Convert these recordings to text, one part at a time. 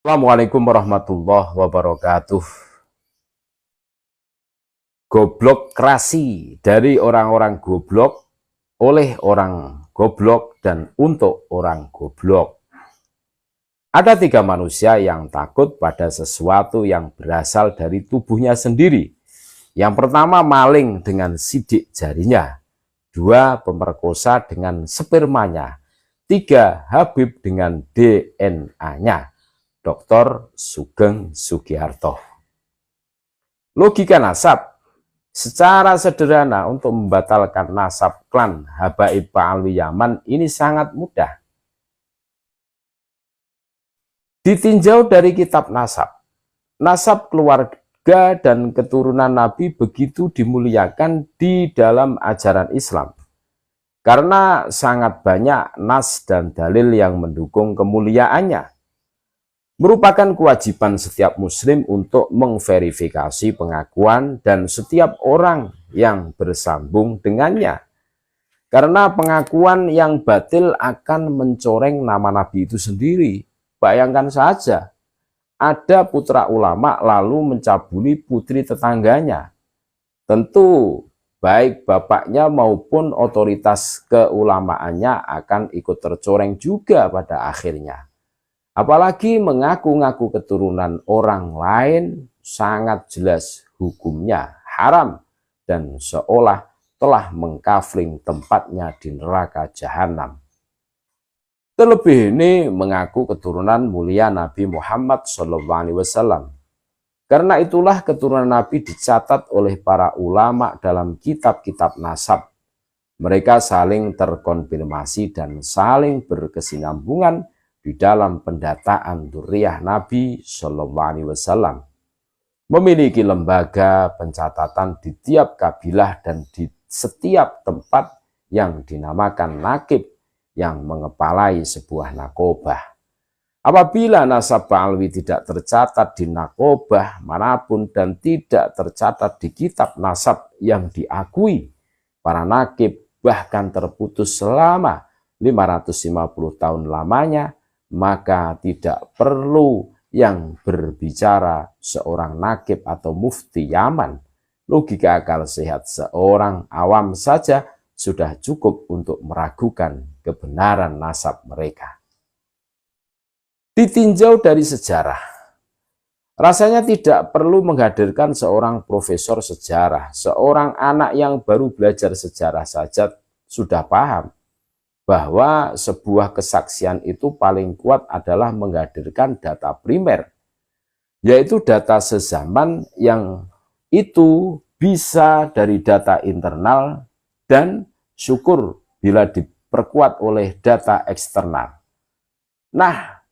Assalamualaikum warahmatullahi wabarakatuh. Goblokrasi dari orang-orang goblok, oleh orang goblok, dan untuk orang goblok. Ada tiga manusia yang takut pada sesuatu yang berasal dari tubuhnya sendiri. Yang pertama, maling dengan sidik jarinya. Dua, pemerkosa dengan spermanya. Tiga, Habib dengan DNA-nya. Dr. Sugeng Sugiharto. Logika nasab. Secara sederhana, untuk membatalkan nasab klan Habaib Alwi Yaman ini sangat mudah. Ditinjau dari kitab nasab. Nasab keluarga dan keturunan Nabi begitu dimuliakan di dalam ajaran Islam. Karena sangat banyak nas dan dalil yang mendukung kemuliaannya. Merupakan kewajiban setiap muslim untuk memverifikasi pengakuan dan setiap orang yang bersambung dengannya. Karena pengakuan yang batil akan mencoreng nama Nabi itu sendiri. Bayangkan saja, ada putra ulama lalu mencabuli putri tetangganya. Tentu baik bapaknya maupun otoritas keulamaannya akan ikut tercoreng juga pada akhirnya. Apalagi mengaku-ngaku keturunan orang lain, sangat jelas hukumnya haram dan seolah telah mengkafling tempatnya di neraka jahanam. Terlebih ini mengaku keturunan mulia Nabi Muhammad SAW. Karena itulah keturunan Nabi dicatat oleh para ulama dalam kitab-kitab nasab. Mereka saling terkonfirmasi dan saling berkesinambungan di dalam pendataan dzurriyyah Nabi SAW. Memiliki lembaga pencatatan di tiap kabilah dan di setiap tempat yang dinamakan nakib yang mengepalai sebuah nakobah. Apabila nasab Alwi tidak tercatat di nakobah manapun dan tidak tercatat di kitab nasab yang diakui, para nakib bahkan terputus selama 550 tahun lamanya, maka tidak perlu yang berbicara seorang nakib atau mufti Yaman. Logika akal sehat seorang awam saja sudah cukup untuk meragukan kebenaran nasab mereka. Ditinjau dari sejarah, rasanya tidak perlu menghadirkan seorang profesor sejarah. Seorang anak yang baru belajar sejarah saja sudah paham bahwa sebuah kesaksian itu paling kuat adalah menghadirkan data primer, yaitu data sezaman yang itu bisa dari data internal dan syukur bila diperkuat oleh data eksternal. Nah,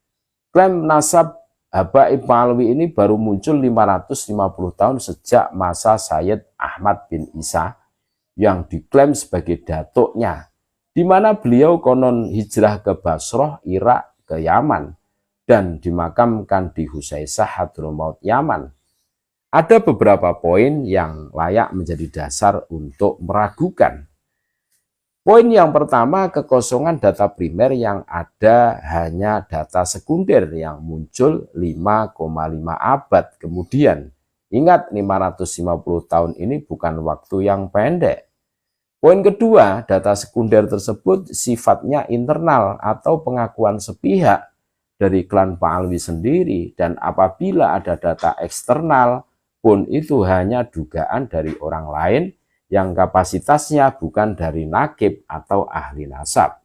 klaim nasab Habaib Alwi ini baru muncul 550 tahun sejak masa Sayyid Ahmad bin Isa yang diklaim sebagai datuknya, di mana beliau konon hijrah ke Basrah, Irak, ke Yaman, dan dimakamkan di Husaisah, Hadramaut, Yaman. Ada beberapa poin yang layak menjadi dasar untuk meragukan. Poin yang pertama, kekosongan data primer yang ada hanya data sekunder yang muncul 5,5 abad kemudian. Ingat, 550 tahun ini bukan waktu yang pendek. Poin kedua, data sekunder tersebut sifatnya internal atau pengakuan sepihak dari klan Alwi sendiri, dan apabila ada data eksternal pun itu hanya dugaan dari orang lain yang kapasitasnya bukan dari nakib atau ahli nasab.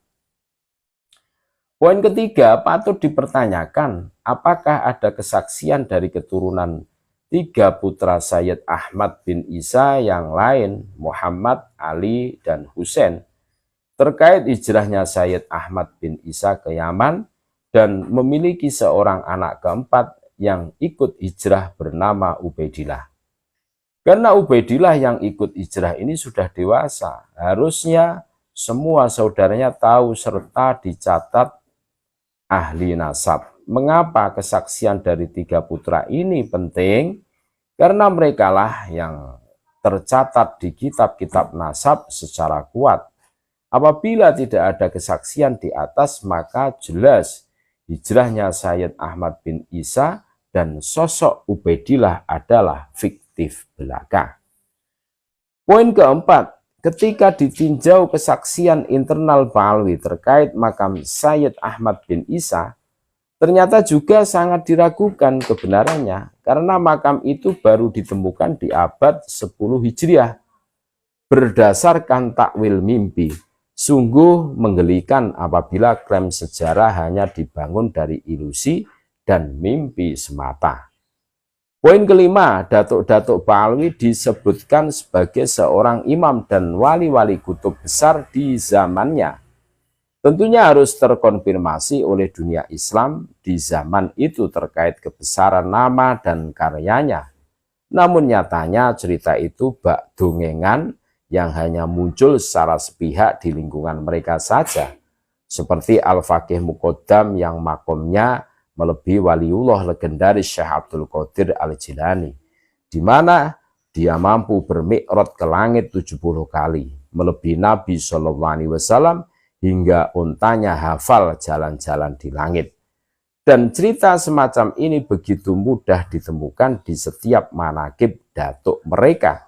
Poin ketiga, patut dipertanyakan apakah ada kesaksian dari keturunan tiga putra Sayyid Ahmad bin Isa yang lain, Muhammad, Ali, dan Husain, terkait hijrahnya Sayyid Ahmad bin Isa ke Yaman dan memiliki seorang anak keempat yang ikut hijrah bernama Ubaidillah. Karena Ubaidillah yang ikut hijrah ini sudah dewasa, harusnya semua saudaranya tahu serta dicatat ahli nasab. Mengapa kesaksian dari tiga putra ini penting? Karena merekalah yang tercatat di kitab-kitab nasab secara kuat. Apabila tidak ada kesaksian di atas, maka jelas hijrahnya Sayyid Ahmad bin Isa, dan sosok Ubaidillah adalah fiktif belaka. Poin keempat, ketika ditinjau kesaksian internal Ba'alwi terkait makam Sayyid Ahmad bin Isa, ternyata juga sangat diragukan kebenarannya karena makam itu baru ditemukan di abad 10 Hijriah berdasarkan takwil mimpi. Sungguh menggelikan apabila klaim sejarah hanya dibangun dari ilusi dan mimpi semata. Poin kelima, Datuk-Datuk Ba'alwi disebutkan sebagai seorang imam dan wali-wali kutub besar di zamannya. Tentunya harus terkonfirmasi oleh dunia Islam di zaman itu terkait kebesaran nama dan karyanya. Namun nyatanya cerita itu bak dongengan yang hanya muncul secara sepihak di lingkungan mereka saja. Seperti Al-Faqih Muqaddam yang makomnya melebihi waliullah legendaris Syekh Abdul Qadir Al-Jilani, di mana dia mampu bermi'raj ke langit 70 kali, melebihi Nabi SAW hingga untanya hafal jalan-jalan di langit. Dan cerita semacam ini begitu mudah ditemukan di setiap manaqib datuk mereka,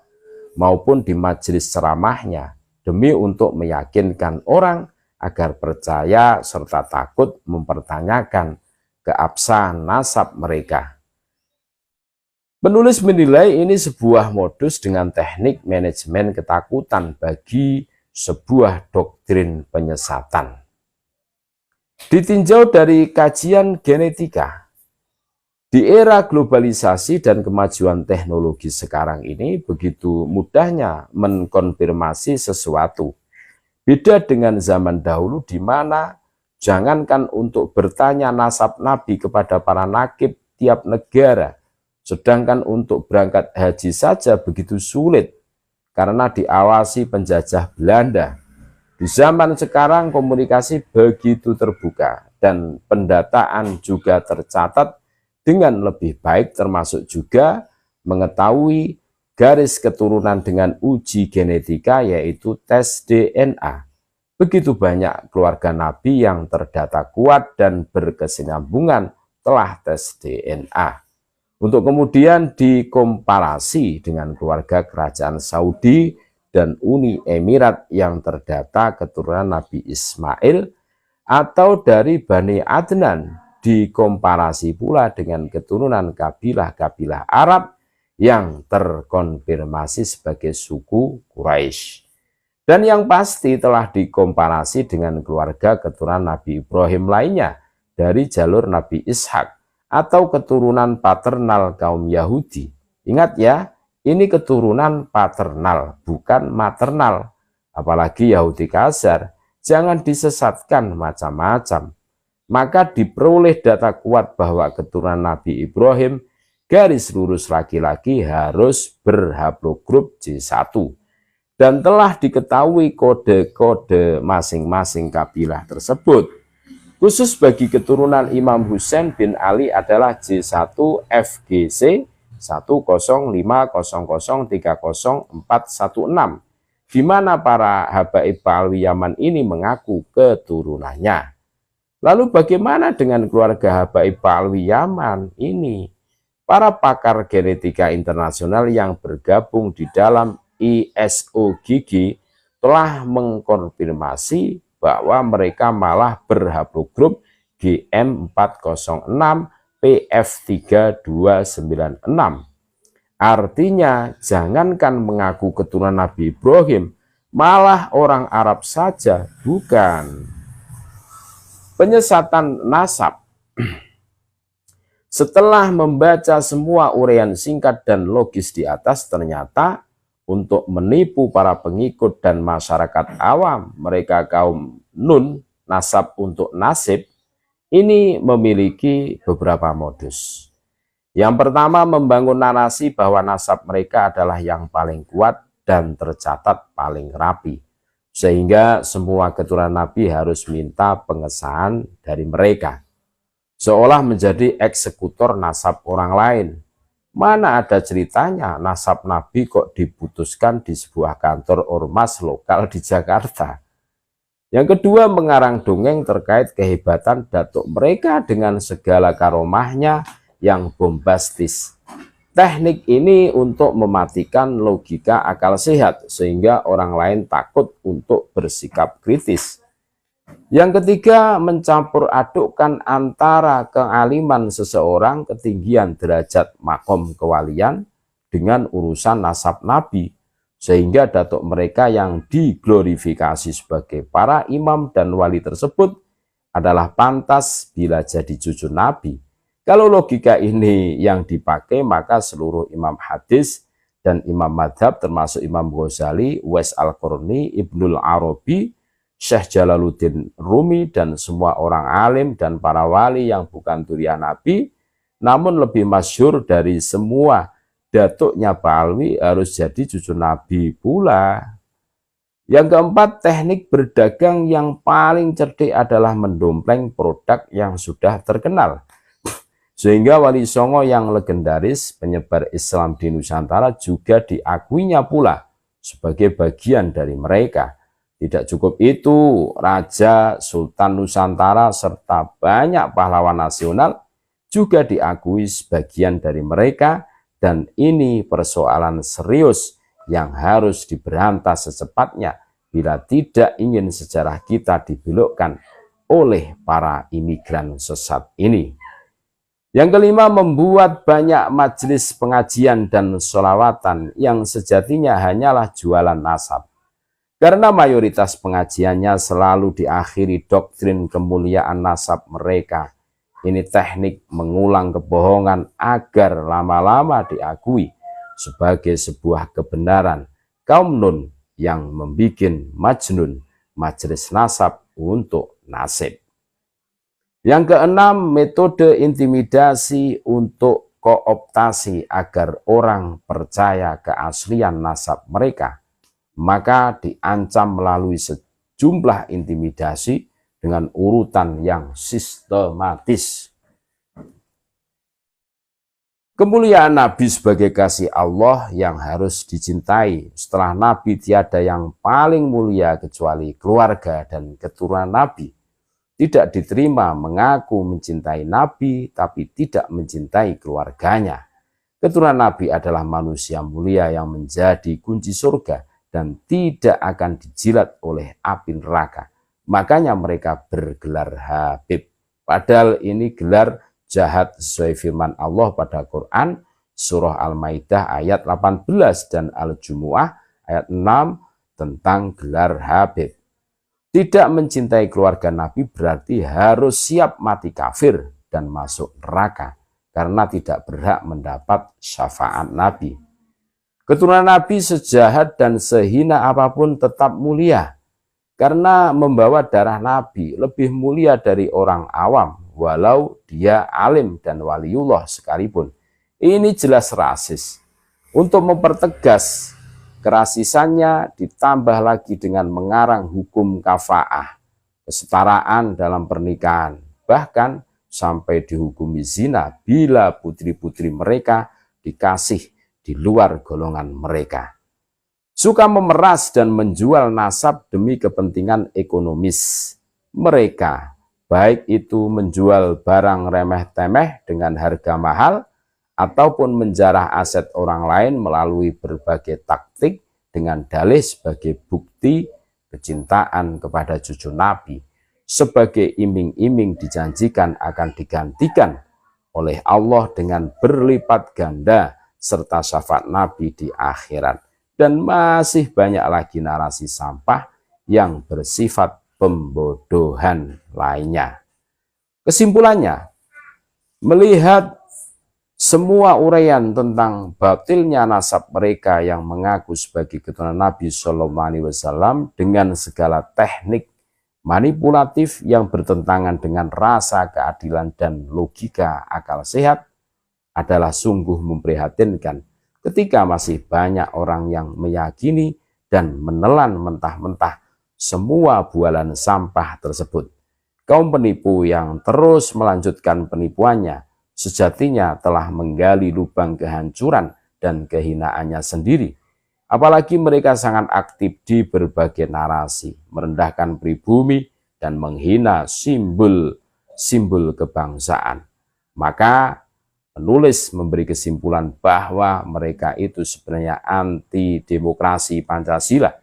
maupun di majelis ceramahnya, demi untuk meyakinkan orang agar percaya serta takut mempertanyakan keabsahan nasab mereka. Penulis menilai ini sebuah modus dengan teknik manajemen ketakutan bagi sebuah doktrin penyesatan. Ditinjau dari kajian genetika, di era globalisasi dan kemajuan teknologi sekarang ini begitu mudahnya mengkonfirmasi sesuatu. Beda dengan zaman dahulu di mana jangankan untuk bertanya nasab Nabi kepada para nakib tiap negara, sedangkan untuk berangkat haji saja begitu sulit karena diawasi penjajah Belanda. Di zaman sekarang komunikasi begitu terbuka dan pendataan juga tercatat dengan lebih baik, termasuk juga mengetahui garis keturunan dengan uji genetika yaitu tes DNA. Begitu banyak keluarga Nabi yang terdata kuat dan berkesinambungan telah tes DNA. Untuk kemudian dikomparasi dengan keluarga kerajaan Saudi dan Uni Emirat yang terdata keturunan Nabi Ismail, atau dari Bani Adnan dikomparasi pula dengan keturunan kabilah-kabilah Arab yang terkonfirmasi sebagai suku Quraisy. Dan yang pasti telah dikomparasi dengan keluarga keturunan Nabi Ibrahim lainnya dari jalur Nabi Ishak atau keturunan paternal kaum Yahudi. Ingat ya, ini keturunan paternal, bukan maternal. Apalagi Yahudi kasar, jangan disesatkan macam-macam. Maka diperoleh data kuat bahwa keturunan Nabi Ibrahim garis lurus laki-laki harus berhaplogrup J1. Dan telah diketahui kode-kode masing-masing kabilah tersebut. Khusus bagi keturunan Imam Husain bin Ali adalah J1 FGC 1050030416416, di mana para habaib Ba'alwi Yaman ini mengaku keturunannya. Lalu bagaimana dengan keluarga habaib Ba'alwi Yaman ini? Para pakar genetika internasional yang bergabung di dalam ISOGG telah mengkonfirmasi bahwa mereka malah berhaplogrup GM406 PF3296. Artinya jangankan mengaku keturunan Nabi Ibrahim, malah orang Arab saja bukan. Penyesatan nasab. Setelah membaca semua uraian singkat dan logis di atas, ternyata untuk menipu para pengikut dan masyarakat awam, mereka kaum Nun, nasab untuk nasib, ini memiliki beberapa modus. Yang pertama, membangun narasi bahwa nasab mereka adalah yang paling kuat dan tercatat paling rapi, sehingga semua keturunan Nabi harus minta pengesahan dari mereka, seolah menjadi eksekutor nasab orang lain. Mana ada ceritanya nasab Nabi kok diputuskan di sebuah kantor ormas lokal di Jakarta. Yang kedua, mengarang dongeng terkait kehebatan datuk mereka dengan segala karomahnya yang bombastis. Teknik ini untuk mematikan logika akal sehat sehingga orang lain takut untuk bersikap kritis. Yang ketiga, mencampur adukkan antara kealiman seseorang, ketinggian derajat makom kewalian dengan urusan nasab nabi, sehingga datuk mereka yang diglorifikasi sebagai para imam dan wali tersebut adalah pantas bila jadi cucu nabi. Kalau logika ini yang dipakai, maka seluruh imam hadis dan imam madhab termasuk Imam Ghazali, Uwais Al-Qarni, Ibnul Arabi, Syekh Jalaluddin Rumi, dan semua orang alim dan para wali yang bukan durian Nabi, namun lebih masyhur dari semua datuknya Pak Alwi harus jadi cucu Nabi pula. Yang keempat, teknik berdagang yang paling cerdik adalah mendompleng produk yang sudah terkenal. Sehingga Wali Songo yang legendaris penyebar Islam di Nusantara juga diakuinya pula sebagai bagian dari mereka. Tidak cukup itu, Raja, Sultan Nusantara, serta banyak pahlawan nasional juga diakui sebagian dari mereka, dan ini persoalan serius yang harus diberantas secepatnya bila tidak ingin sejarah kita dibelokkan oleh para imigran sesat ini. Yang kelima, membuat banyak majelis pengajian dan sholawatan yang sejatinya hanyalah jualan nasab. Karena mayoritas pengajiannya selalu diakhiri doktrin kemuliaan nasab mereka. Ini teknik mengulang kebohongan agar lama-lama diakui sebagai sebuah kebenaran kaum nun yang membuat majnun majelis nasab untuk nasib. Yang keenam, metode intimidasi untuk kooptasi agar orang percaya keaslian nasab mereka, maka diancam melalui sejumlah intimidasi dengan urutan yang sistematis. Kemuliaan Nabi sebagai kasih Allah yang harus dicintai. Setelah Nabi tiada yang paling mulia kecuali keluarga dan keturunan Nabi. Tidak diterima mengaku mencintai Nabi tapi tidak mencintai keluarganya. Keturunan Nabi adalah manusia mulia yang menjadi kunci surga dan tidak akan dijilat oleh api neraka. Makanya mereka bergelar Habib. Padahal ini gelar jahat sesuai firman Allah pada Quran surah Al-Maidah ayat 18 dan Al-Jumu'ah ayat 6 tentang gelar Habib. Tidak mencintai keluarga Nabi berarti harus siap mati kafir dan masuk neraka karena tidak berhak mendapat syafaat Nabi. Keturunan Nabi sejahat dan sehina apapun tetap mulia karena membawa darah Nabi lebih mulia dari orang awam walau dia alim dan waliullah sekalipun. Ini jelas rasis. Untuk mempertegas kerasisannya ditambah lagi dengan mengarang hukum kafaah, kesetaraan dalam pernikahan, bahkan sampai dihukumi zina bila putri-putri mereka dikasih di luar golongan mereka. Suka memeras dan menjual nasab demi kepentingan ekonomis mereka, baik itu menjual barang remeh-temeh dengan harga mahal, ataupun menjarah aset orang lain melalui berbagai taktik dengan dalih sebagai bukti kecintaan kepada cucu Nabi, sebagai iming-iming dijanjikan akan digantikan oleh Allah dengan berlipat ganda serta syafaat Nabi di akhirat. Dan masih banyak lagi narasi sampah yang bersifat pembodohan lainnya. Kesimpulannya, melihat semua uraian tentang batilnya nasab mereka yang mengaku sebagai keturunan Nabi Shallallahu Alaihi Wasallam dengan segala teknik manipulatif yang bertentangan dengan rasa keadilan dan logika akal sehat adalah sungguh memprihatinkan ketika masih banyak orang yang meyakini dan menelan mentah-mentah semua bualan sampah tersebut. Kaum penipu yang terus melanjutkan penipuannya sejatinya telah menggali lubang kehancuran dan kehinaannya sendiri. Apalagi mereka sangat aktif di berbagai narasi, merendahkan pribumi dan menghina simbol-simbol kebangsaan. Maka penulis memberi kesimpulan bahwa mereka itu sebenarnya anti demokrasi Pancasila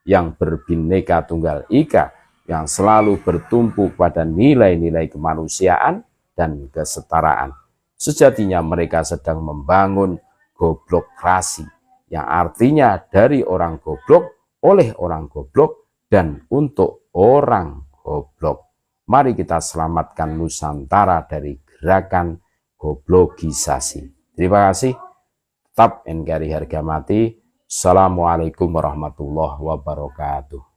yang berbineka tunggal ika, yang selalu bertumpu pada nilai-nilai kemanusiaan dan kesetaraan. Sejatinya mereka sedang membangun goblokrasi, yang artinya dari orang goblok, oleh orang goblok, dan untuk orang goblok. Mari kita selamatkan Nusantara dari gerakan goblokisasi. Terima kasih. Tetap NKRI harga mati. Assalamualaikum warahmatullahi wabarakatuh.